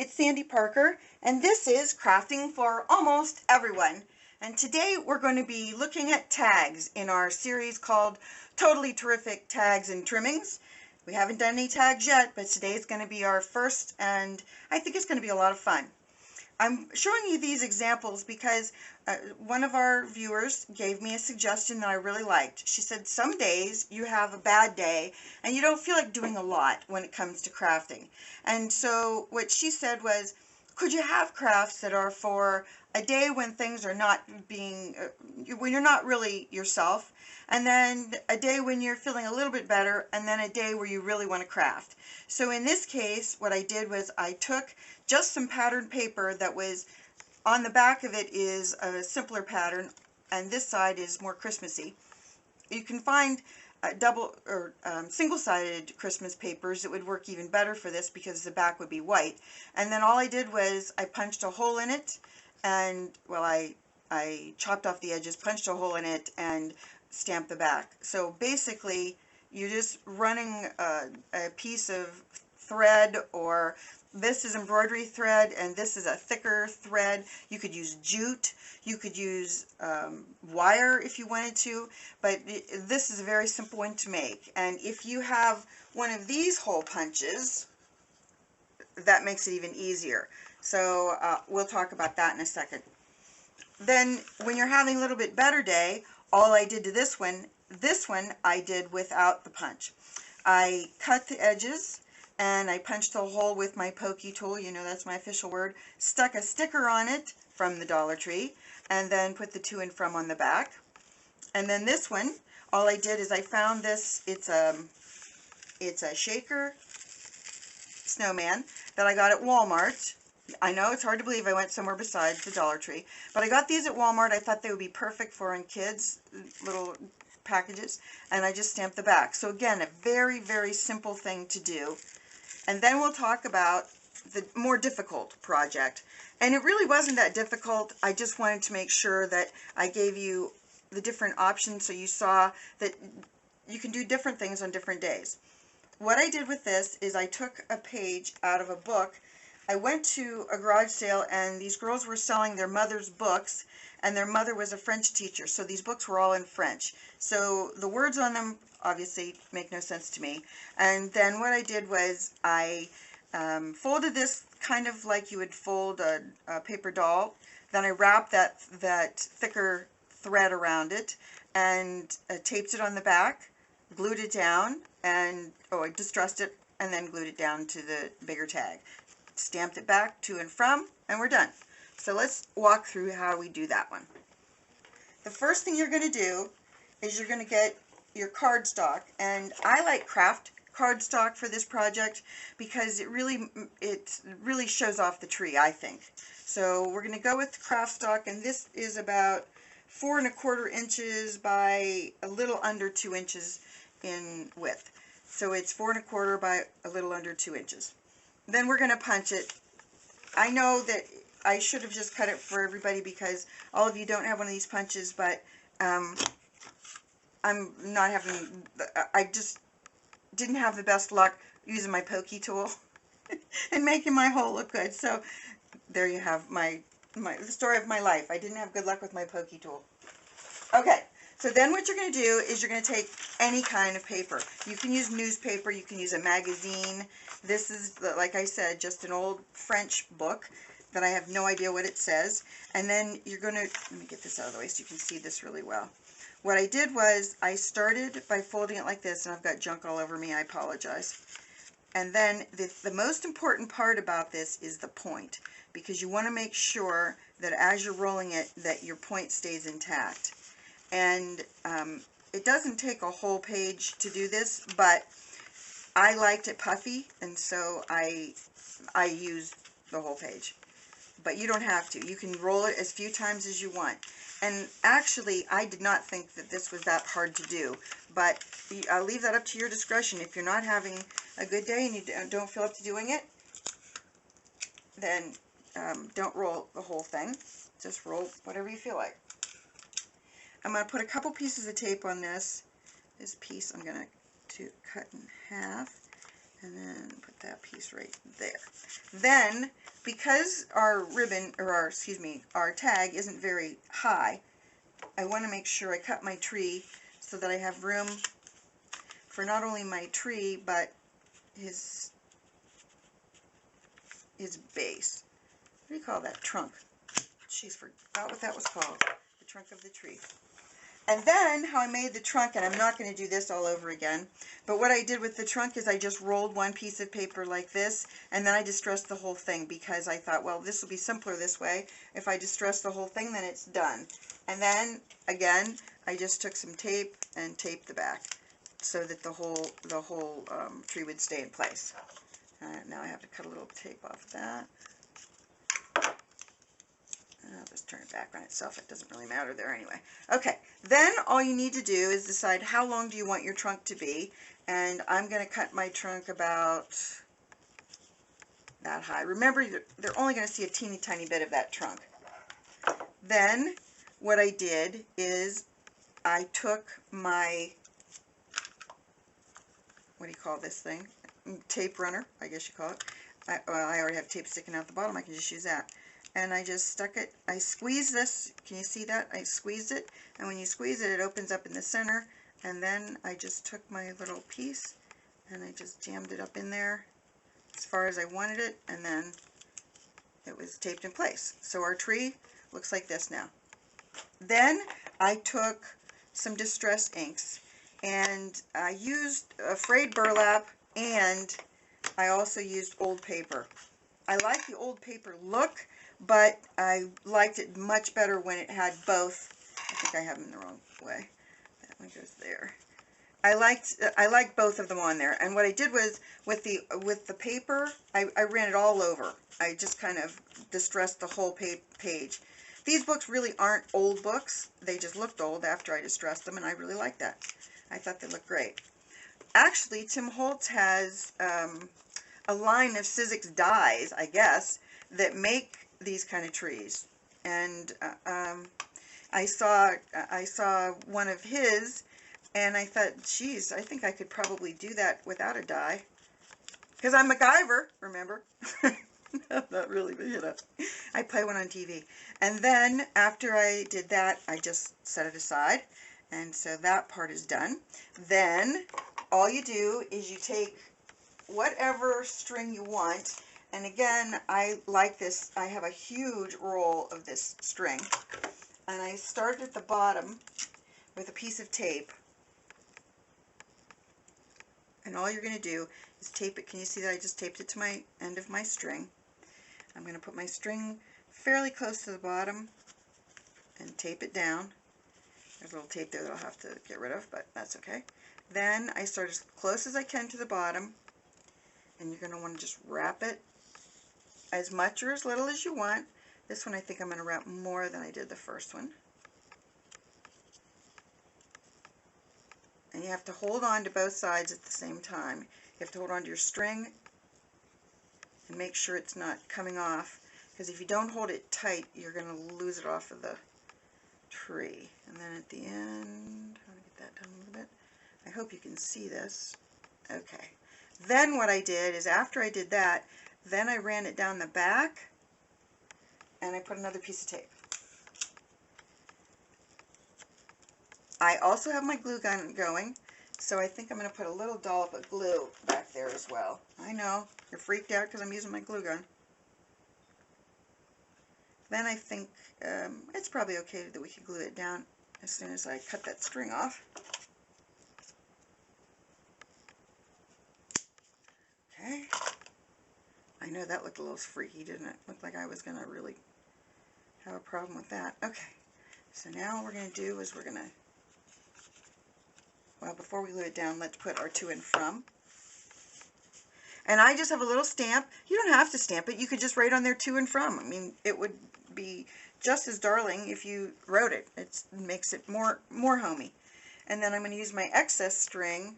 it's Sandy Parker, and this is Crafting for Almost Everyone. And today we're going to be looking at tags in our series called Totally Terrific Tags and Trimmings. We haven't done any tags yet, but today is going to be our first, and I think it's going to be a lot of fun. I'm showing you these examples because one of our viewers gave me a suggestion that I really liked. She said some days you have a bad day and you don't feel like doing a lot when it comes to crafting. And so what she said was, could you have crafts that are for a day when things are not being, when you're not really yourself, and then a day when you're feeling a little bit better, and then a day where you really want to craft. So in this case, what I did was I took just some patterned paper that was, on the back of it is a simpler pattern, and this side is more Christmassy. You can find double or single-sided Christmas papers that would work even better for this because the back would be white. And then all I did was I punched a hole in it, and well, I chopped off the edges, punched a hole in it, and stamped the back. So basically you're just running a piece of thread, or this is embroidery thread and this is a thicker thread. You could use jute, you could use wire if you wanted to, but this is a very simple one to make. And if you have one of these hole punches, that makes it even easier. So we'll talk about that in a second. Then when you're having a little bit better day, all I did to this one I did without the punch. I cut the edges and I punched a hole with my pokey tool, you know that's my official word, stuck a sticker on it from the Dollar Tree, and then put the to and from on the back. And then this one, all I did is I found this, it's a shaker snowman that I got at Walmart. I know it's hard to believe I went somewhere besides the Dollar Tree, but I got these at Walmart. I thought they would be perfect for kids' little packages, and I just stamped the back. So again, a very, very simple thing to do. And then we'll talk about the more difficult project. And it really wasn't that difficult. I just wanted to make sure that I gave you the different options so you saw that you can do different things on different days. What I did with this is I took a page out of a book. I went to a garage sale and these girls were selling their mother's books, and their mother was a French teacher, so these books were all in French. So the words on them obviously make no sense to me. And then what I did was I folded this kind of like you would fold a paper doll. Then I wrapped that thicker thread around it and taped it on the back, glued it down, and I distressed it and then glued it down to the bigger tag. Stamped it back to and from, and we're done. So let's walk through how we do that one. The first thing you're going to do is you're going to get your cardstock, and I like craft cardstock for this project because it really shows off the tree, I think. So we're going to go with the craft stock, and this is about 4 1/4 inches by a little under 2 inches in width. So it's 4 1/4 by a little under 2 inches. Then we're going to punch it. I know that I should have just cut it for everybody because all of you don't have one of these punches, but I'm not having, I just didn't have the best luck using my pokey tool and making my hole look good. So there you have the story of my life. I didn't have good luck with my pokey tool. Okay, so then what you're going to do is you're going to take any kind of paper. You can use newspaper, you can use a magazine. This is, like I said, just an old French book that I have no idea what it says. And then you're going to, let me get this out of the way so you can see this really well. What I did was I started by folding it like this, and I've got junk all over me, I apologize. And then the most important part about this is the point, because you want to make sure that as you're rolling it that your point stays intact. And it doesn't take a whole page to do this, but I liked it puffy, and so I used the whole page. But you don't have to. You can roll it as few times as you want. And actually, I did not think that this was that hard to do, but I'll leave that up to your discretion. If you're not having a good day and you don't feel up to doing it, then don't roll the whole thing. Just roll whatever you feel like. I'm going to put a couple pieces of tape on this. This piece I'm going to cut in half, and then put that piece right there. Then, because our ribbon, or our, excuse me, our tag isn't very high, I want to make sure I cut my tree so that I have room for not only my tree, but his base. What do you call that? Trunk. Jeez, forgot what that was called. The trunk of the tree. And then how I made the trunk, and I'm not going to do this all over again, but what I did with the trunk is I just rolled one piece of paper like this, and then I distressed the whole thing because I thought, well, this will be simpler this way. If I distress the whole thing, then it's done. And then, again, I just took some tape and taped the back so that the whole tree would stay in place. Now I have to cut a little tape off of that. I'll just turn it back on itself. It doesn't really matter there anyway. Okay, then all you need to do is decide how long do you want your trunk to be. And I'm going to cut my trunk about that high. Remember, they're only going to see a teeny tiny bit of that trunk. Then what I did is I took my, what do you call this thing? Tape runner, I guess you call it. Well, I already have tape sticking out the bottom. I can just use that. And I just stuck it, I squeezed this, can you see that? I squeezed it, and when you squeeze it, it opens up in the center, and then I just took my little piece, and I just jammed it up in there as far as I wanted it, and then it was taped in place. So our tree looks like this now. Then I took some distress inks, and I used a frayed burlap, and I also used old paper. I like the old paper look, but I liked it much better when it had both. I think I have them the wrong way. That one goes there. I liked both of them on there. And what I did was with the paper, I ran it all over. I just kind of distressed the whole page. These books really aren't old books. They just looked old after I distressed them, and I really liked that. I thought they looked great. Actually, Tim Holtz has a line of Sizzix dies, I guess, that make these kind of trees, and I saw one of his, and I thought, geez, I think I could probably do that without a die, because I'm MacGyver, remember? Not really, but you know, I play one on TV. And then after I did that, I just set it aside, and so that part is done. Then all you do is you take whatever string you want. And again, I like this. I have a huge roll of this string. And I start at the bottom with a piece of tape. And all you're going to do is tape it. Can you see that I just taped it to my end of my string? I'm going to put my string fairly close to the bottom and tape it down. There's a little tape there that I'll have to get rid of, but that's okay. Then I start as close as I can to the bottom. And you're going to want to just wrap it as much or as little as you want. This one I think I'm going to wrap more than I did the first one. And you have to hold on to both sides at the same time. You have to hold on to your string and make sure it's not coming off, because if you don't hold it tight, you're going to lose it off of the tree. And then at the end, I'm going to get that done a little bit. I hope you can see this. Okay. Then what I did is after I did that, then I ran it down the back and I put another piece of tape. I also have my glue gun going, so I think I'm going to put a little dollop of glue back there as well. I know, you're freaked out because I'm using my glue gun. Then I think it's probably okay that we can glue it down as soon as I cut that string off. Okay. I know that looked a little freaky, didn't it? Looked like I was going to really have a problem with that. Okay. So now what we're going to do is we're going to, well, before we glue it down, let's put our to and from. And I just have a little stamp. You don't have to stamp it. You could just write on there to and from. I mean, it would be just as darling if you wrote it. It makes it more homey. And then I'm going to use my excess string.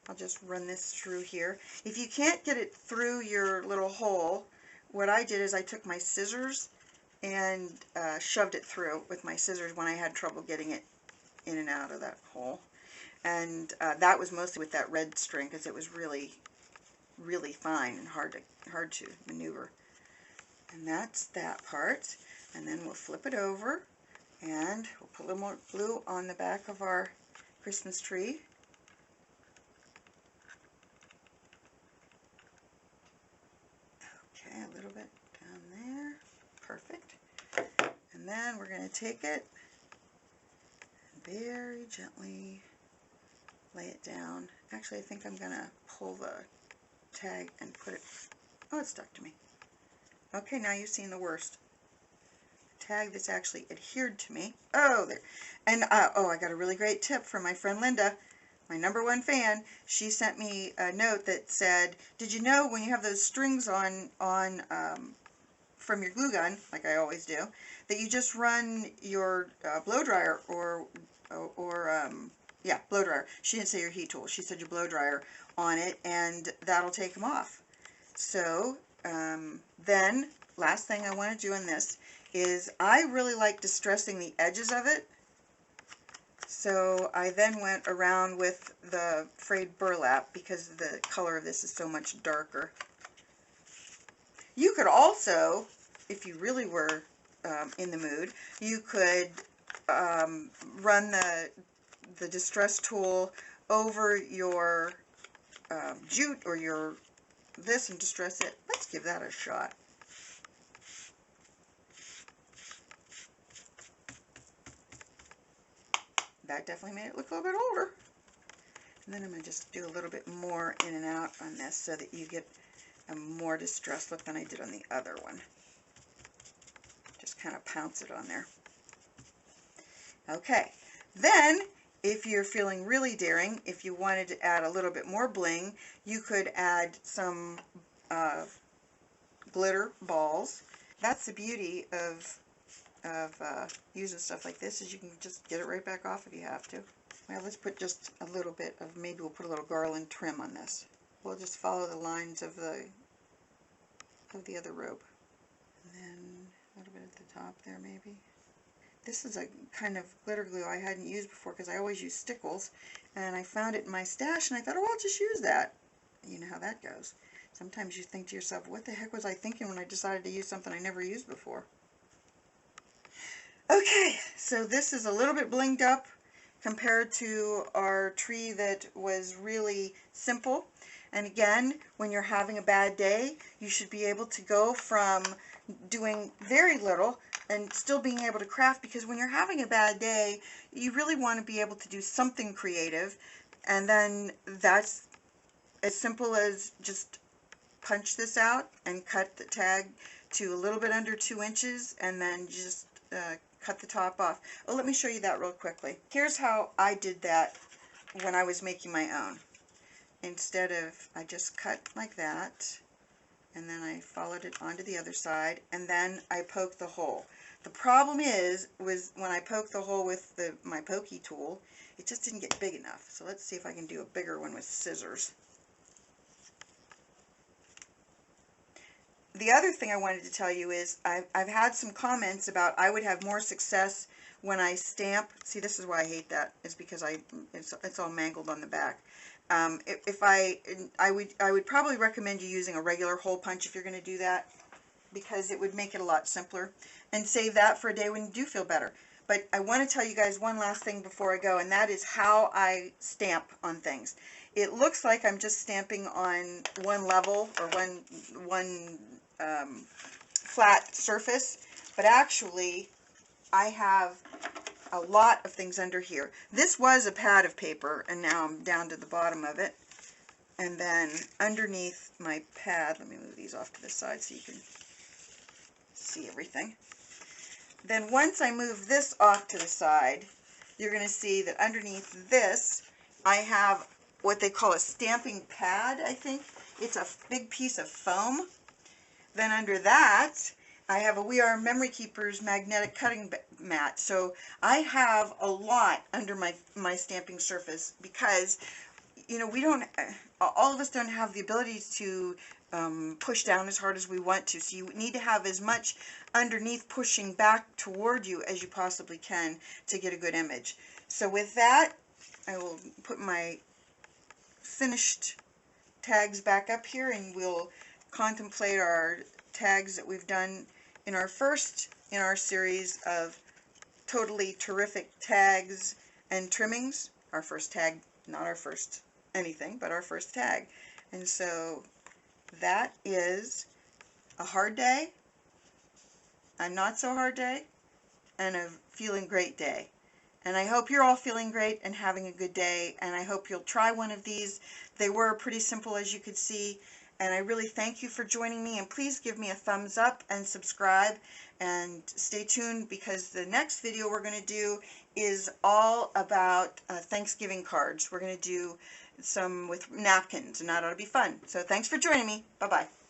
I'll just run this through here. If you can't get it through your little hole, what I did is I took my scissors and shoved it through with my scissors when I had trouble getting it in and out of that hole. And that was mostly with that red string because it was really really fine and hard to maneuver. And that's that part. And then we'll flip it over and we'll put a little more glue on the back of our Christmas tree. Okay, a little bit down there. Perfect. And then we're going to take it and very gently lay it down. Actually, I think I'm going to pull the tag and put it... Oh, it stuck to me. Okay, now you've seen the worst. The tag that's actually adhered to me. Oh, there. And, oh, I got a really great tip from my friend Linda, my #1 fan. She sent me a note that said, did you know when you have those strings on from your glue gun, like I always do, that you just run your blow dryer yeah, blow dryer. She didn't say your heat tool. She said your blow dryer on it, and that'll take them off. So then, last thing I want to do in this is I really like distressing the edges of it. So I then went around with the frayed burlap because the color of this is so much darker. You could also, if you really were in the mood, you could run the distress tool over your jute or your this and distress it. Let's give that a shot. That definitely made it look a little bit older. And then I'm going to just do a little bit more in and out on this so that you get a more distressed look than I did on the other one. Just kind of pounce it on there. Okay, then if you're feeling really daring, if you wanted to add a little bit more bling, you could add some glitter balls. That's the beauty of using stuff like this, is you can just get it right back off if you have to. Well, let's put just a little bit of, maybe we'll put a little garland trim on this. We'll just follow the lines of the other rope. And then a little bit at the top there maybe. This is a kind of glitter glue I hadn't used before because I always use stickles, and I found it in my stash and I thought, oh, I'll just use that. You know how that goes. Sometimes you think to yourself, what the heck was I thinking when I decided to use something I never used before? Okay, so this is a little bit blinged up compared to our tree that was really simple. And again, when you're having a bad day, you should be able to go from doing very little and still being able to craft, because when you're having a bad day, you really want to be able to do something creative. And then that's as simple as just punch this out and cut the tag to a little bit under 2 inches, and then just cut the top off. Oh, let me show you that real quickly. Here's how I did that when I was making my own. Instead of, I just cut like that, and then I followed it onto the other side, and then I poked the hole. The problem was when I poked the hole with my pokey tool, it just didn't get big enough. So let's see if I can do a bigger one with scissors. The other thing I wanted to tell you is I've had some comments about I would have more success when I stamp. See, this is why I hate that, is because it's all mangled on the back. I would probably recommend you using a regular hole punch if you're going to do that, because it would make it a lot simpler, and save that for a day when you do feel better. But I want to tell you guys one last thing before I go, and that is how I stamp on things. It looks like I'm just stamping on one level or one flat surface, but actually I have a lot of things under here. This was a pad of paper, and now I'm down to the bottom of it. And then underneath my pad, let me move these off to the side so you can see everything. Then once I move this off to the side, you're going to see that underneath this, I have what they call a stamping pad, I think. It's a big piece of foam. Then under that, I have a We Are Memory Keepers magnetic cutting mat. So I have a lot under my stamping surface, because, you know, we don't, all of us don't have the ability to push down as hard as we want to. So you need to have as much underneath pushing back toward you as you possibly can to get a good image. So with that, I will put my finished tags back up here and we'll contemplate our tags that we've done in our series of totally terrific tags and trimmings. Our first tag, not our first anything, but our first tag. And so that is a hard day, a not so hard day, and a feeling great day. And I hope you're all feeling great and having a good day, and I hope you'll try one of these. They were pretty simple, as you could see, and I really thank you for joining me, and please give me a thumbs up and subscribe, and stay tuned because the next video we're going to do is all about Thanksgiving cards. We're going to do some with napkins, and that ought to be fun. So thanks for joining me. Bye-bye.